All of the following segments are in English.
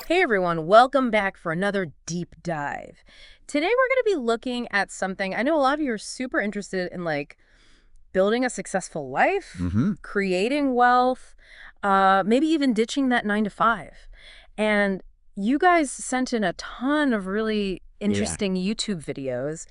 Hey everyone, welcome back for another deep dive. Today we're going to be looking at something I know a lot of you are super interested in, like building a successful life, creating wealth, maybe even ditching that 9 to 5. And you guys sent in a ton of really interesting YouTube videos.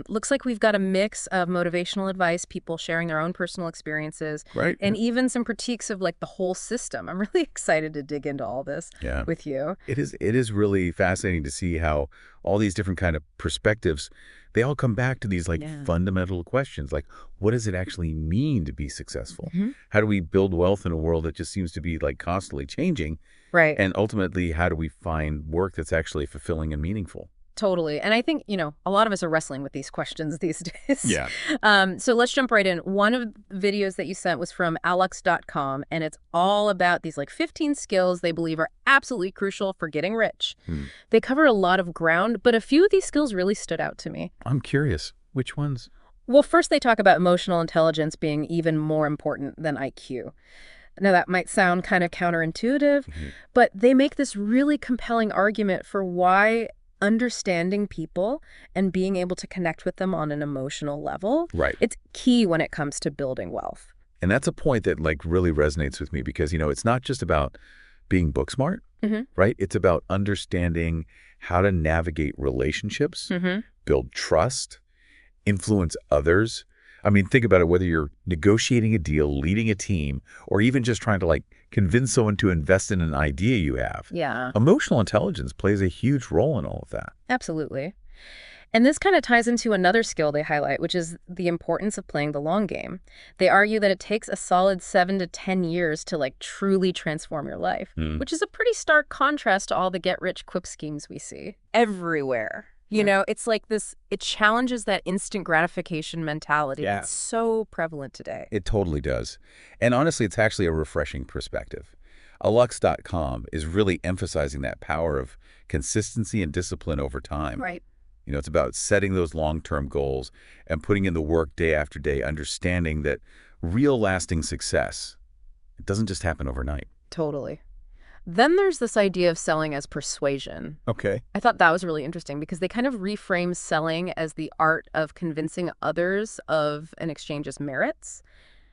Looks like we've got a mix of motivational advice, people sharing their own personal experiences, Right. and even some critiques of like the whole system. I'm really excited to dig into all this with you. It is really fascinating to see how all these different kind of perspectives, they all come back to these fundamental questions, like what does it actually mean to be successful? How do we build wealth in a world that just seems to be like constantly changing? Right. And ultimately, how do we find work that's actually fulfilling and meaningful? Totally. And I think, a lot of us are wrestling with these questions these days. Yeah. So let's jump right in. One of the videos that you sent was from Alex.com, and it's all about these 15 skills they believe are absolutely crucial for getting rich. They cover a lot of ground, but a few of these skills really stood out to me. I'm curious. Which ones? Well, first they talk about emotional intelligence being even more important than IQ. Now, that might sound kind of counterintuitive, but they make this really compelling argument for why understanding people and being able to connect with them on an emotional level, it's key when it comes to building wealth. And that's a point that really resonates with me because, it's not just about being book smart, right? It's about understanding how to navigate relationships, build trust, influence others. I mean, think about it, whether you're negotiating a deal, leading a team, or even just trying to convince someone to invest in an idea you have. Yeah. Emotional intelligence plays a huge role in all of that. Absolutely. And this kind of ties into another skill they highlight, which is the importance of playing the long game. They argue that it takes a solid 7 to 10 years to truly transform your life, which is a pretty stark contrast to all the get-rich-quick schemes we see everywhere. It's like this, it challenges that instant gratification mentality that's so prevalent today. It totally does. And honestly, it's actually a refreshing perspective. Alux.com is really emphasizing that power of consistency and discipline over time. Right. It's about setting those long-term goals and putting in the work day after day, understanding that real lasting success, it doesn't just happen overnight. Totally. Then there's this idea of selling as persuasion. Okay. I thought that was really interesting because they kind of reframe selling as the art of convincing others of an exchange's merits.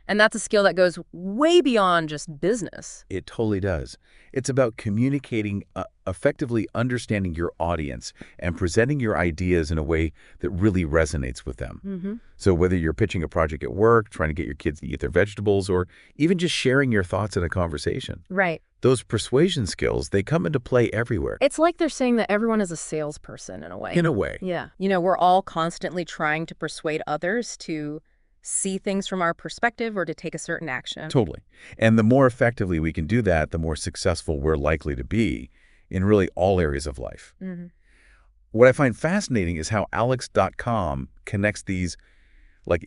And that's a skill that goes way beyond just business. It totally does. It's about communicating, effectively understanding your audience and presenting your ideas in a way that really resonates with them. So whether you're pitching a project at work, trying to get your kids to eat their vegetables, or even just sharing your thoughts in a conversation. Right. Those persuasion skills, they come into play everywhere. It's like they're saying that everyone is a salesperson in a way. In a way. Yeah. We're all constantly trying to persuade others to see things from our perspective or to take a certain action. Totally. And the more effectively we can do that, the more successful we're likely to be in really all areas of life. What I find fascinating is how Alex.com connects these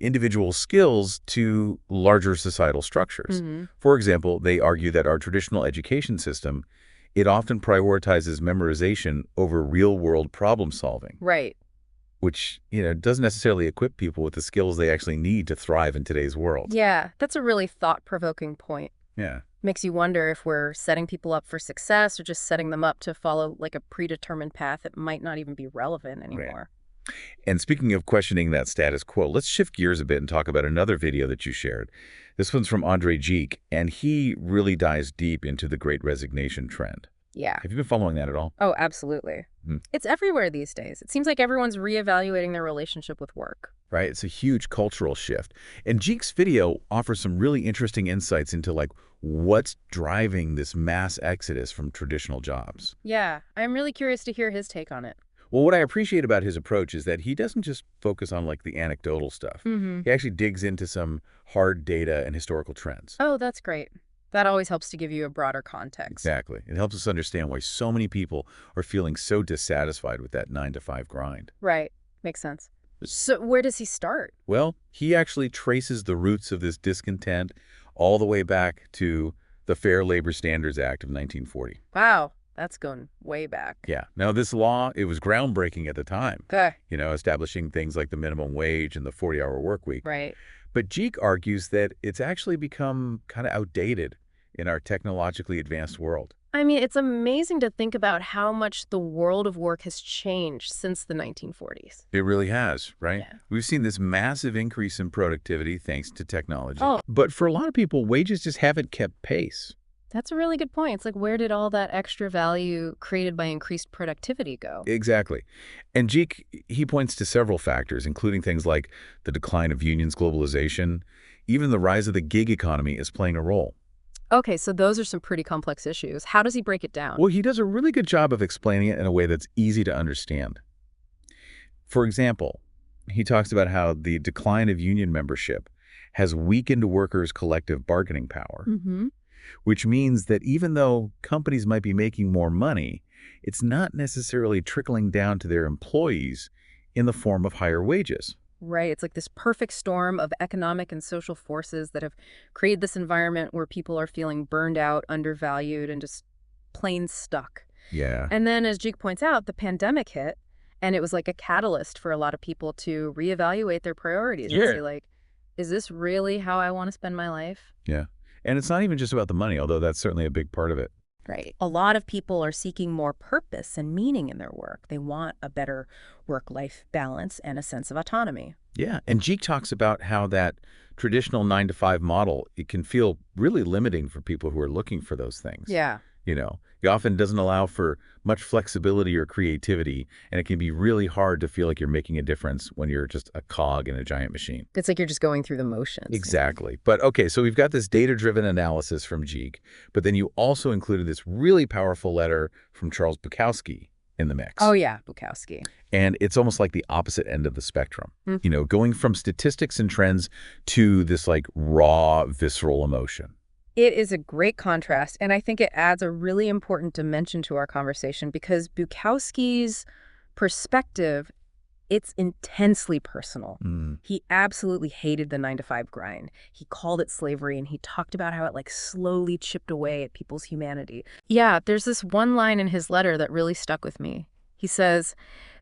individual skills to larger societal structures. For example, they argue that our traditional education system, it often prioritizes memorization over real-world problem solving. Right. Which, doesn't necessarily equip people with the skills they actually need to thrive in today's world. Yeah, that's a really thought-provoking point. Yeah. Makes you wonder if we're setting people up for success or just setting them up to follow a predetermined path that might not even be relevant anymore. Right. And speaking of questioning that status quo, let's shift gears a bit and talk about another video that you shared. This one's from Andre Geek, and he really dives deep into the Great Resignation trend. Yeah. Have you been following that at all? Oh, absolutely. It's everywhere these days. It seems like everyone's reevaluating their relationship with work. Right. It's a huge cultural shift. And Geek's video offers some really interesting insights into what's driving this mass exodus from traditional jobs. Yeah. I'm really curious to hear his take on it. Well, what I appreciate about his approach is that he doesn't just focus on the anecdotal stuff. He actually digs into some hard data and historical trends. Oh, that's great. That always helps to give you a broader context. Exactly. It helps us understand why so many people are feeling so dissatisfied with that 9-to-5 grind. Right. Makes sense. So where does he start? Well, he actually traces the roots of this discontent all the way back to the Fair Labor Standards Act of 1940. Wow. That's going way back. Yeah. Now, this law, it was groundbreaking at the time. Okay. Establishing things like the minimum wage and the 40-hour work week. Right. But Jeek argues that it's actually become kind of outdated in our technologically advanced world. I mean, it's amazing to think about how much the world of work has changed since the 1940s. It really has, right? Yeah. We've seen this massive increase in productivity thanks to technology. Oh, But for a lot of people, wages just haven't kept pace. that's a really good point. It's like, where did all that extra value created by increased productivity go? Exactly. And Jeek, he points to several factors, including things like the decline of unions, globalization, even the rise of the gig economy is playing a role. Okay, so those are some pretty complex issues. How does he break it down? Well, he does a really good job of explaining it in a way that's easy to understand. For example, he talks about how the decline of union membership has weakened workers' collective bargaining power, Mm-hmm. which means that even though companies might be making more money, it's not necessarily trickling down to their employees in the form of higher wages. Right. It's like this perfect storm of economic and social forces that have created this environment where people are feeling burned out, undervalued, and just plain stuck. Yeah. And then, as Jake points out, the pandemic hit, and it was like a catalyst for a lot of people to reevaluate their priorities and say, like, is this really how I want to spend my life? Yeah. And it's not even just about the money, although that's certainly a big part of it. Right. A lot of people are seeking more purpose and meaning in their work. They want a better work-life balance and a sense of autonomy. Yeah. And Jeek talks about how that traditional 9-to-5 model, it can feel really limiting for people who are looking for those things. Yeah. You know, it often doesn't allow for much flexibility or creativity, and it can be really hard to feel like you're making a difference when you're just a cog in a giant machine. It's like you're just going through the motions. Exactly. But okay, so we've got this data-driven analysis from Jeek, but then you also included this really powerful letter from Charles Bukowski in the mix. Oh, yeah, Bukowski. And it's almost like the opposite end of the spectrum. Mhm. You know, going from statistics and trends to this like raw, visceral emotion. It is a great contrast, and I think it adds a really important dimension to our conversation because Bukowski's perspective, it's intensely personal. Mm. He absolutely hated the 9-to-5 grind. He called it slavery, and he talked about how it like slowly chipped away at people's humanity. Yeah, there's this one line in his letter that really stuck with me. He says,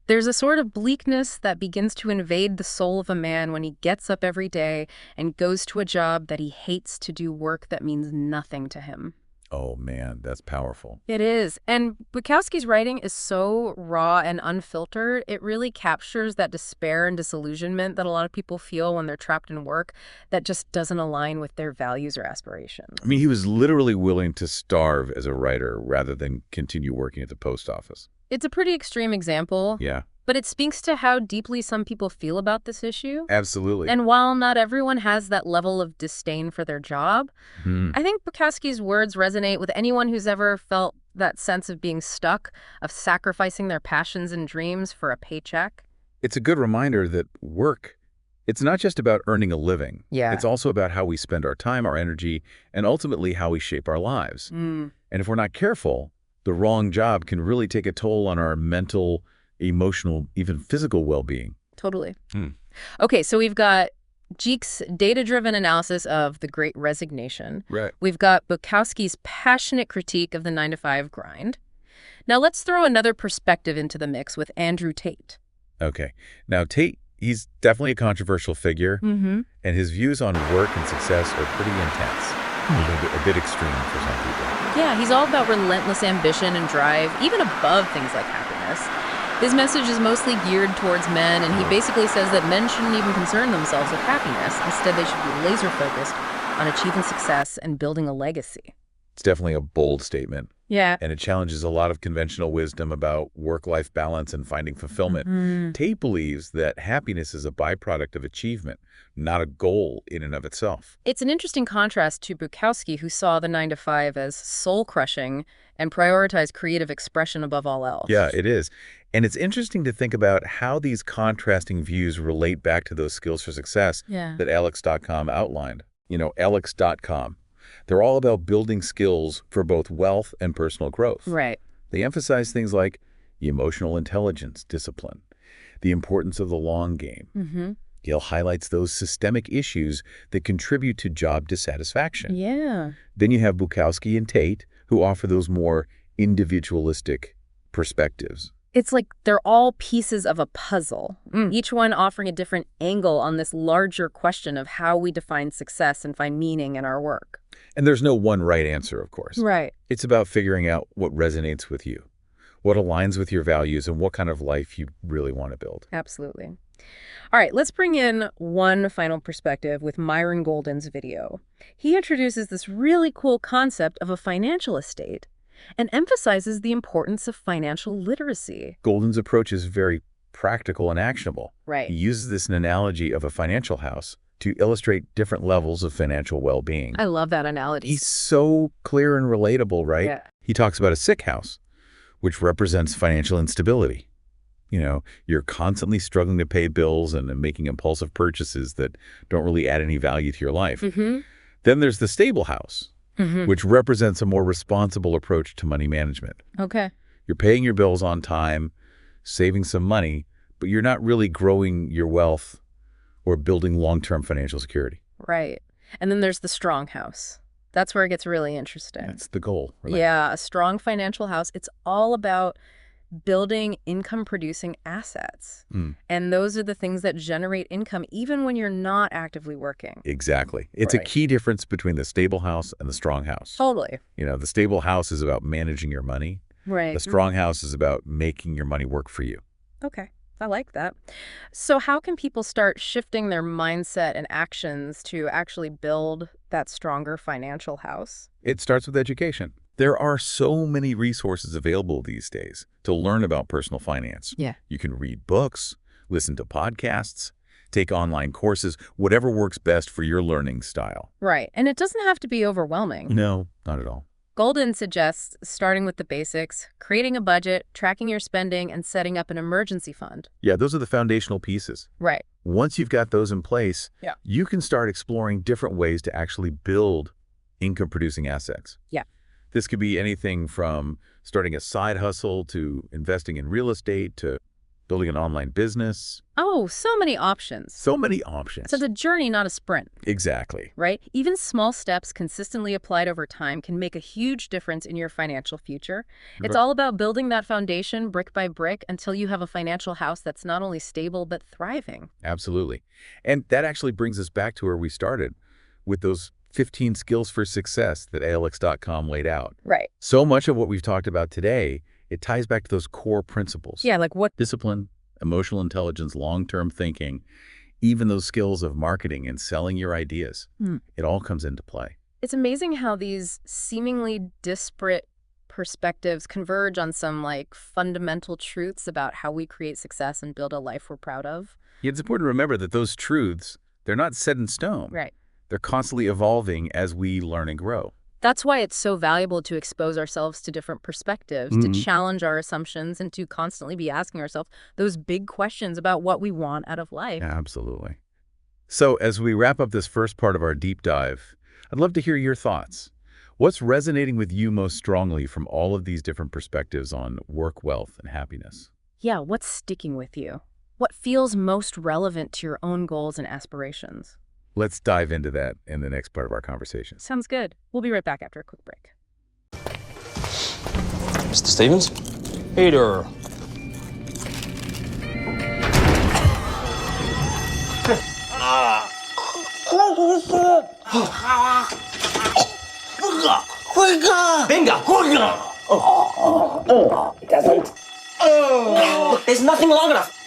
"There's a sort of bleakness that begins to invade the soul of a man when he gets up every day and goes to a job that he hates to do work that means nothing to him." Oh, man, that's powerful. It is. And Bukowski's writing is so raw and unfiltered. It really captures that despair and disillusionment that a lot of people feel when they're trapped in work that just doesn't align with their values or aspirations. I mean, he was literally willing to starve as a writer rather than continue working at the post office. It's a pretty extreme example, Yeah, but it speaks to how deeply some people feel about this issue. absolutely. And while not everyone has that level of disdain for their job, I think Bukowski's words resonate with anyone who's ever felt that sense of being stuck, of sacrificing their passions and dreams for a paycheck. It's a good reminder that work, it's not just about earning a living. Yeah. It's also about how we spend our time, our energy, and ultimately how we shape our lives. And if we're not careful, the wrong job can really take a toll on our mental, emotional, even physical well-being. Totally. Hmm. Okay, so we've got Jeek's data-driven analysis of the Great Resignation. Right. We've got Bukowski's passionate critique of the 9-to-5 grind. Now let's throw another perspective into the mix with Andrew Tate. Okay. Now, Tate, he's definitely a controversial figure, and his views on work and success are pretty intense. A bit extreme for some people. Yeah, he's all about relentless ambition and drive, even above things like happiness. His message is mostly geared towards men, and he basically says that men shouldn't even concern themselves with happiness. Instead, they should be laser-focused on achieving success and building a legacy. It's definitely a bold statement, Yeah. and it challenges a lot of conventional wisdom about work-life balance and finding fulfillment. Tate believes that happiness is a byproduct of achievement, not a goal in and of itself. It's an interesting contrast to Bukowski, who saw the 9-to-5 as soul-crushing and prioritized creative expression above all else. Yeah, it is. And it's interesting to think about how these contrasting views relate back to those skills for success Yeah. that Alex.com outlined. You know, Alex.com. They're all about building skills for both wealth and personal growth. Right. They emphasize things like emotional intelligence, discipline, the importance of the long game. Yale highlights those systemic issues that contribute to job dissatisfaction. Yeah. Then you have Bukowski and Tate, who offer those more individualistic perspectives. It's like they're all pieces of a puzzle, each one offering a different angle on this larger question of how we define success and find meaning in our work. And there's no one right answer, of course. Right. It's about figuring out what resonates with you, what aligns with your values, and what kind of life you really want to build. Absolutely. All right, let's bring in one final perspective with Myron Golden's video. He introduces this really cool concept of a financial estate and emphasizes the importance of financial literacy. Golden's approach is very practical and actionable. Right. He uses this analogy of a financial house to illustrate different levels of financial well-being. I love that analogy. He's so clear and relatable, right? Yeah. He talks about a sick house, which represents financial instability. You know, you're constantly struggling to pay bills and making impulsive purchases that don't really add any value to your life. Then there's the stable house, which represents a more responsible approach to money management. Okay. You're paying your bills on time, saving some money, but you're not really growing your wealth or building long-term financial security. Right. And then there's the strong house. That's where it gets really interesting. That's the goal. Right? Yeah, a strong financial house. It's all about building income-producing assets. And those are the things that generate income even when you're not actively working. Exactly. It's a key difference between the stable house and the strong house. Totally. You know, the stable house is about managing your money. Right. The strong house is about making your money work for you. Okay. I like that. So how can people start shifting their mindset and actions to actually build that stronger financial house? It starts with education. There are so many resources available these days to learn about personal finance. Yeah. You can read books, listen to podcasts, take online courses, whatever works best for your learning style. Right. And it doesn't have to be overwhelming. No, not at all. Golden suggests starting with the basics, creating a budget, tracking your spending, and setting up an emergency fund. Yeah, those are the foundational pieces. Right. Once you've got those in place, you can start exploring different ways to actually build income-producing assets. Yeah. This could be anything from starting a side hustle to investing in real estate to building an online business. Oh, so many options. So many options. So it's a journey, not a sprint. Exactly. Right? Even small steps consistently applied over time can make a huge difference in your financial future. It's all about building that foundation brick by brick until you have a financial house that's not only stable but thriving. Absolutely. And that actually brings us back to where we started with those 15 skills for success that ALX.com laid out. Right. So much of what we've talked about today, it ties back to those core principles. Yeah, like what? Discipline, emotional intelligence, long-term thinking, even those skills of marketing and selling your ideas. It all comes into play. It's amazing how these seemingly disparate perspectives converge on some like fundamental truths about how we create success and build a life we're proud of. It's important to remember that those truths, they're not set in stone. Right. They're constantly evolving as we learn and grow. That's why it's so valuable to expose ourselves to different perspectives, to challenge our assumptions, and to constantly be asking ourselves those big questions about what we want out of life. Absolutely. So as we wrap up this first part of our deep dive, I'd love to hear your thoughts. What's resonating with you most strongly from all of these different perspectives on work, wealth, and happiness? Yeah, what's sticking with you? What feels most relevant to your own goals and aspirations? Let's dive into that in the next part of our conversation. Sounds good. We'll be right back after a quick break. Mr. Stevens? Hey there. Venga, It doesn't. Look, there's nothing long enough.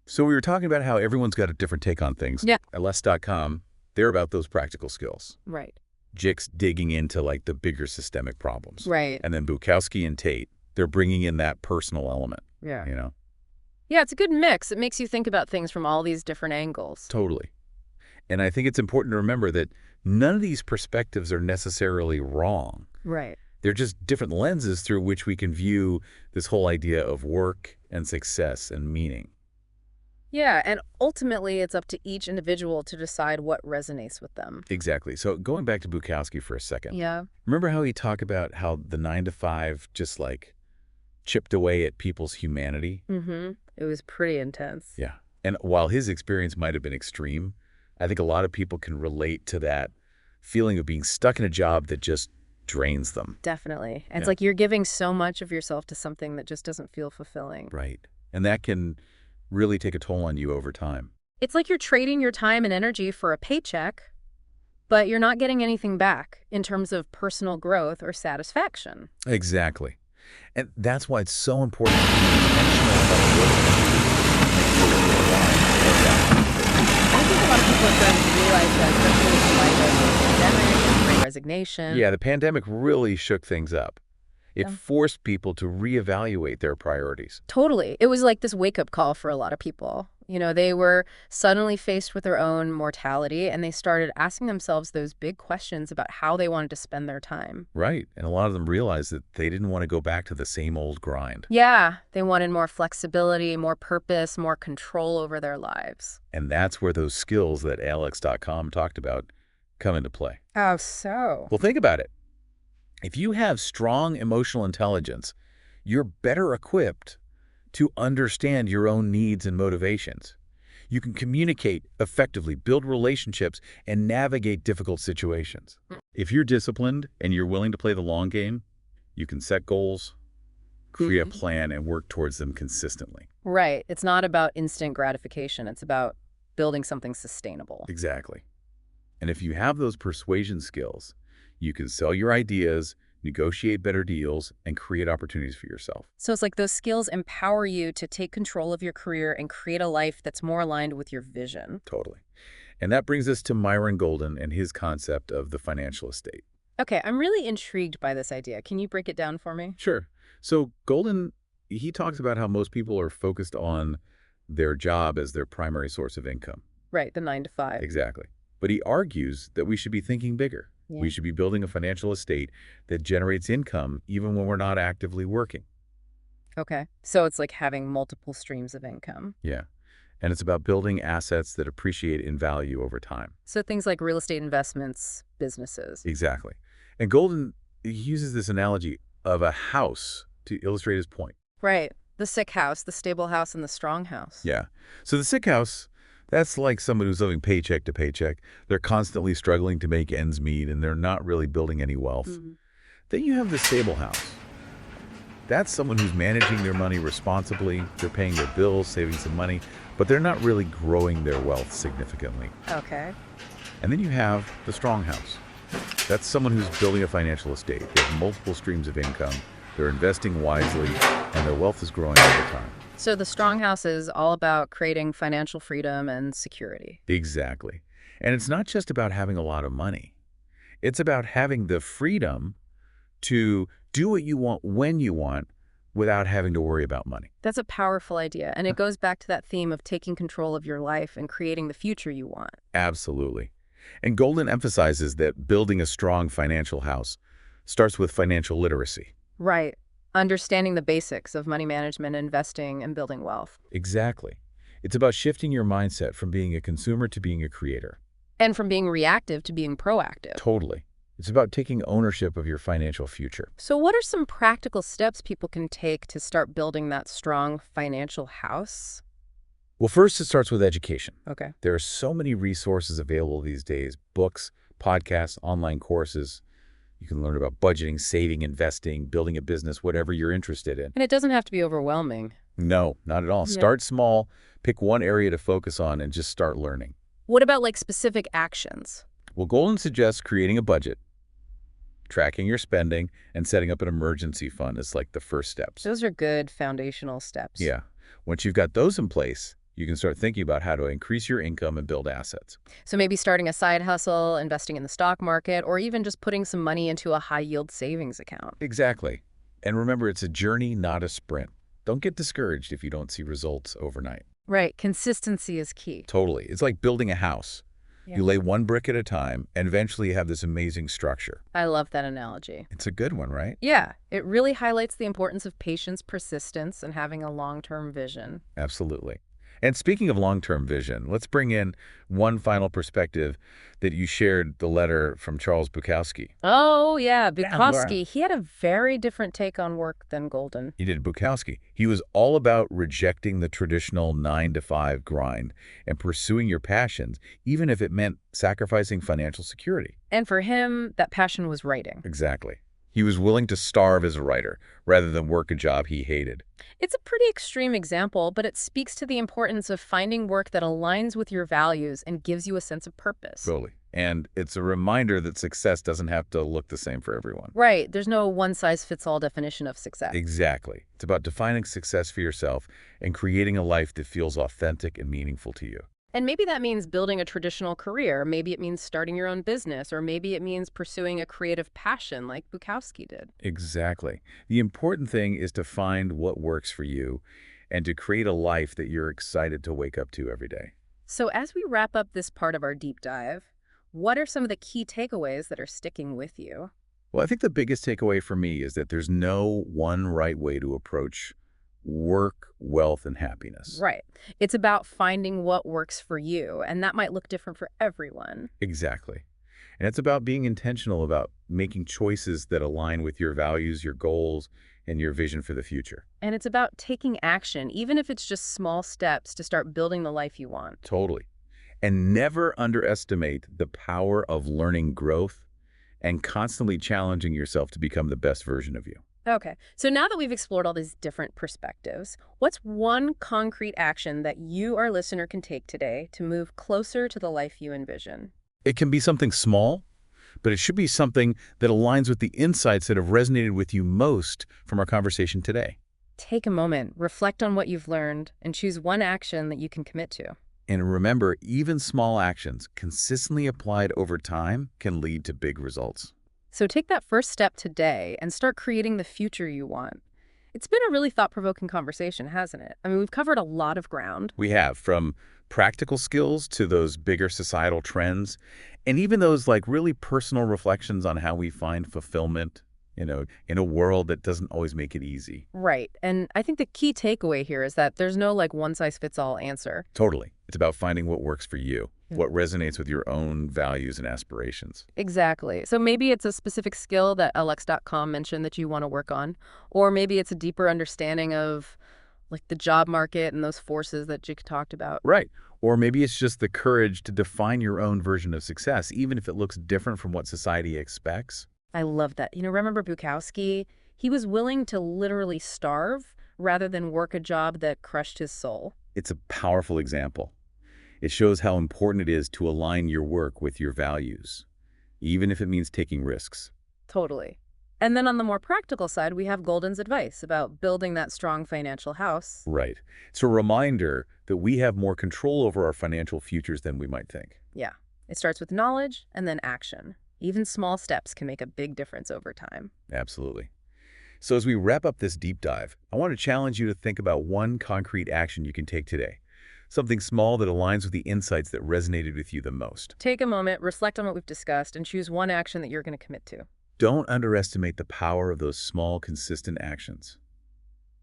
So we were talking about how everyone's got a different take on things. Yeah. At less.com, they're about those practical skills. Right. Jick's digging into like the bigger systemic problems. Right. And then Bukowski and Tate, they're bringing in that personal element. Yeah. You know? Yeah, it's a good mix. It makes you think about things from all these different angles. Totally. And I think it's important to remember that none of these perspectives are necessarily wrong. Right. They're just different lenses through which we can view this whole idea of work and success and meaning. Yeah, and ultimately it's up to each individual to decide what resonates with them. Exactly. So going back to Bukowski for a second. Yeah. Remember how he talked about how the 9-to-5 just like chipped away at people's humanity? Mm-hmm. It was pretty intense. Yeah. And while his experience might have been extreme, I think a lot of people can relate to that feeling of being stuck in a job that just drains them. Definitely. It's Yeah. like you're giving so much of yourself to something that just doesn't feel fulfilling. Right. And that can really take a toll on you over time. It's like you're trading your time and energy for a paycheck, but you're not getting anything back in terms of personal growth or satisfaction. Exactly. And that's why it's so important to be intentional about I think a lot of people are starting to realize that, especially in light of the pandemic and Great Resignation. Yeah, the pandemic really shook things up. It Yeah. forced people to reevaluate their priorities. Totally. It was like this wake-up call for a lot of people. They were suddenly faced with their own mortality, and they started asking themselves those big questions about how they wanted to spend their time. Right. And a lot of them realized that they didn't want to go back to the same old grind. Yeah, they wanted more flexibility, more purpose, more control over their lives. And that's where those skills that Alex.com talked about come into play. Oh, so? Well, think about it. If you have strong emotional intelligence, you're better equipped to understand your own needs and motivations. You can communicate effectively, build relationships, and navigate difficult situations. If you're disciplined and you're willing to play the long game, you can set goals, create a plan, and work towards them consistently. Right. It's not about instant gratification. It's about building something sustainable. Exactly. And if you have those persuasion skills, you can sell your ideas, negotiate better deals, and create opportunities for yourself. So it's like those skills empower you to take control of your career and create a life that's more aligned with your vision. Totally. And that brings us to Myron Golden and his concept of the financial estate. Okay, I'm really intrigued by this idea. Can you break it down for me? Sure. So Golden, he talks about how most people are focused on their job as their primary source of income. Right, the 9 to 5. Exactly. But he argues that we should be thinking bigger. Yeah. We should be building a financial estate that generates income even when we're not actively working. Okay, so it's like having multiple streams of income. Yeah. And it's about building assets that appreciate in value over time. So things like real estate investments, businesses. Exactly. And Golden, he uses this analogy of a house to illustrate his point. Right, the sick house, the stable house, and the strong house. Yeah. So the sick house, that's like someone who's living paycheck to paycheck. They're constantly struggling to make ends meet, and they're not really building any wealth. Then you have the stable house. That's someone who's managing their money responsibly. They're paying their bills, saving some money, but they're not really growing their wealth significantly. Okay. And then you have the strong house. That's someone who's building a financial estate. They have multiple streams of income. They're investing wisely, and their wealth is growing over time. So the strong house is all about creating financial freedom and security. Exactly. And it's not just about having a lot of money. It's about having the freedom to do what you want when you want without having to worry about money. That's a powerful idea, and it goes back to that theme of taking control of your life and creating the future you want. Absolutely. And Golden emphasizes that building a strong financial house starts with financial literacy. Right. Understanding the basics of money management, investing, and building wealth. Exactly. It's about shifting your mindset from being a consumer to being a creator. And from being reactive to being proactive. Totally. It's about taking ownership of your financial future. So what are some practical steps people can take to start building that strong financial house? Well, first, it starts with education. Okay. There are so many resources available these days, books, podcasts, online courses. You can learn about budgeting, saving, investing, building a business, whatever you're interested in. And it doesn't have to be overwhelming. No, not at all. Yeah. Start small, pick one area to focus on, and just start learning. What about like specific actions? Well, Golden suggests creating a budget, tracking your spending, and setting up an emergency fund is like the first steps. Those are good foundational steps. Yeah. Once you've got those in place, you can start thinking about how to increase your income and build assets. So maybe starting a side hustle, investing in the stock market, or even just putting some money into a high-yield savings account. Exactly. And remember, it's a journey, not a sprint. Don't get discouraged if you don't see results overnight. Right. Consistency is key. Totally. It's like building a house. Yeah. You lay one brick at a time, and eventually you have this amazing structure. I love that analogy. It's a good one, right? Yeah, it really highlights the importance of patience, persistence, and having a long-term vision. Absolutely. And speaking of long-term vision, let's bring in one final perspective that you shared, the letter from Charles Bukowski. Oh, yeah, Yeah, Laura. Bukowski. He had a very different take on work than Golden. He did Bukowski. He was all about rejecting the traditional 9 to 5 grind and pursuing your passions, even if it meant sacrificing financial security. And for him, that passion was writing. Exactly. He was willing to starve as a writer rather than work a job he hated. It's a pretty extreme example, but it speaks to the importance of finding work that aligns with your values and gives you a sense of purpose. Totally. And it's a reminder that success doesn't have to look the same for everyone. Right. There's no one-size-fits-all definition of success. Exactly. It's about defining success for yourself and creating a life that feels authentic and meaningful to you. And maybe that means building a traditional career. Maybe it means starting your own business, or maybe it means pursuing a creative passion like Bukowski did. Exactly. The important thing is to find what works for you and to create a life that you're excited to wake up to every day. So as we wrap up this part of our deep dive, what are some of the key takeaways that are sticking with you? Well, I think the biggest takeaway for me is that there's no one right way to approach work, wealth, and happiness. Right. It's about finding what works for you, and that might look different for everyone. Exactly. And it's about being intentional about making choices that align with your values, your goals, and your vision for the future. And it's about taking action, even if it's just small steps to start building the life you want. Totally. And never underestimate the power of learning growth and constantly challenging yourself to become the best version of you. Okay, so now that we've explored all these different perspectives, what's one concrete action that you, our listener, can take today to move closer to the life you envision? It can be something small, but it should be something that aligns with the insights that have resonated with you most from our conversation today. Take a moment, reflect on what you've learned, and choose one action that you can commit to. And remember, even small actions consistently applied over time can lead to big results. So take that first step today and start creating the future you want. It's been a really thought-provoking conversation, hasn't it? I mean, we've covered a lot of ground. We have, from practical skills to those bigger societal trends, and even those like really personal reflections on how we find fulfillment, in a world that doesn't always make it easy. Right. And I think the key takeaway here is that there's no like one-size-fits-all answer. Totally. It's about finding what works for you, what resonates with your own values and aspirations. Exactly. So maybe it's a specific skill that Alex.com mentioned that you want to work on, or maybe it's a deeper understanding of like the job market and those forces that Jake talked about. Right. Or maybe it's just the courage to define your own version of success, even if it looks different from what society expects. I love that. Remember Bukowski? He was willing to literally starve rather than work a job that crushed his soul. It's a powerful example. It shows how important it is to align your work with your values, even if it means taking risks. Totally. And then on the more practical side, we have Golden's advice about building that strong financial house. Right. It's a reminder that we have more control over our financial futures than we might think. Yeah. It starts with knowledge and then action. Even small steps can make a big difference over time. Absolutely. So as we wrap up this deep dive, I want to challenge you to think about one concrete action you can take today. Something small that aligns with the insights that resonated with you the most. Take a moment, reflect on what we've discussed, and choose one action that you're going to commit to. Don't underestimate the power of those small, consistent actions.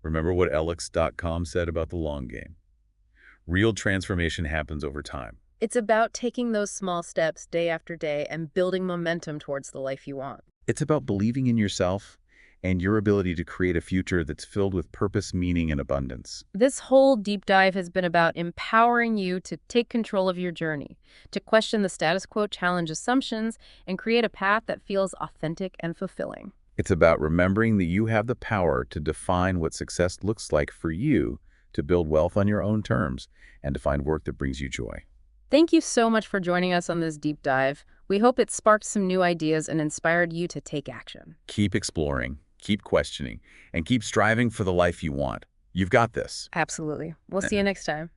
Remember what Alex.com said about the long game. Real transformation happens over time. It's about taking those small steps day after day and building momentum towards the life you want. It's about believing in yourself and your ability to create a future that's filled with purpose, meaning, and abundance. This whole deep dive has been about empowering you to take control of your journey, to question the status quo, challenge assumptions, and create a path that feels authentic and fulfilling. It's about remembering that you have the power to define what success looks like for you, to build wealth on your own terms, and to find work that brings you joy. Thank you so much for joining us on this deep dive. We hope it sparked some new ideas and inspired you to take action. Keep exploring, keep questioning, and keep striving for the life you want. You've got this. Absolutely. We'll see you next time.